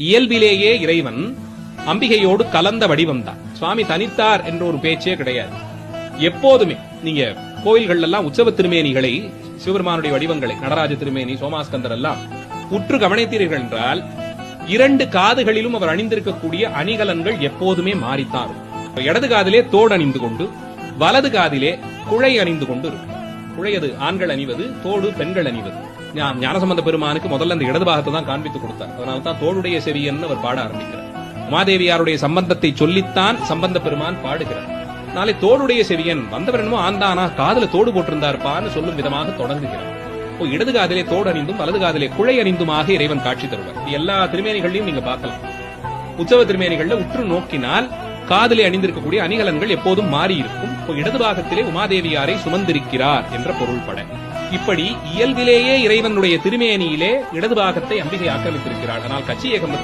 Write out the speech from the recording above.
இயல்பிலேயே இறைவன் அம்பிகையோடு கலந்த வடிவம் தான். சுவாமி தனித்தார் என்ற ஒரு பேச்சே கிடையாது. எப்போதுமே நீங்க கோயில்கள் எல்லாம் உற்சவ திருமேனிகளை, சிவபெருமானுடைய வடிவங்களை, நடராஜ திருமேனி, சோமாஸ்கந்தர் எல்லாம் உற்று கவனித்தீர்கள் என்றால் இரண்டு காதுகளிலும் அவர் அணிந்திருக்கக்கூடிய அணிகலன்கள் எப்போதுமே மாறித்தான் இருக்கும். இடது காதிலே தோடு அணிந்து கொண்டு, வலது காதிலே குழை அணிந்து கொண்டு இருக்கும். குழையது ஆண்கள் அணிவது, தோடு பெண்கள் அணிவது. ஞானசம்பந்த பெருமானுக்கு முதல்ல அந்த இடது பாகத்தை தான் காண்பித்து கொடுத்தார். அதனால்தான் தோளுடைய செவியன்னு அவர் பாட ஆரம்பிக்கிறார். உமாதேவியாருடைய சம்பந்தத்தை சொல்லித்தான் சம்பந்த பெருமான் பாடுகிறார். நாளை தோளுடைய செவியன் வந்தவர் என்னமோ ஆந்தானா காதுல தோடு போட்டிருந்தார்பான்னு சொல்லும் விதமாக தொடங்குகிறார். இடது காதிலே தோடு அணிந்தும் வலது காதிலே குழை அணிந்துமாக இறைவன் காட்சி தருவார். எல்லா திருமேனிகளையும் நீங்க பார்க்கலாம். உற்சவ திருமேனிகள்ல உற்று நோக்கினால் காதிலே அணிந்திருக்கக்கூடிய அணிகலன்கள் எப்போதும் மாறி இருக்கும். இடது பாகத்திலே உமாதேவியாரை சுமந்திருக்கிறார் என்ற பொருள்பட இப்படி இயல்பிலேயே இறைவனுடைய திருமேனியிலே இடது பாகத்தை அம்பிகை ஆக்கிரமித்திருக்கிறார். ஆனால் கச்சி ஏகம்பத்தில்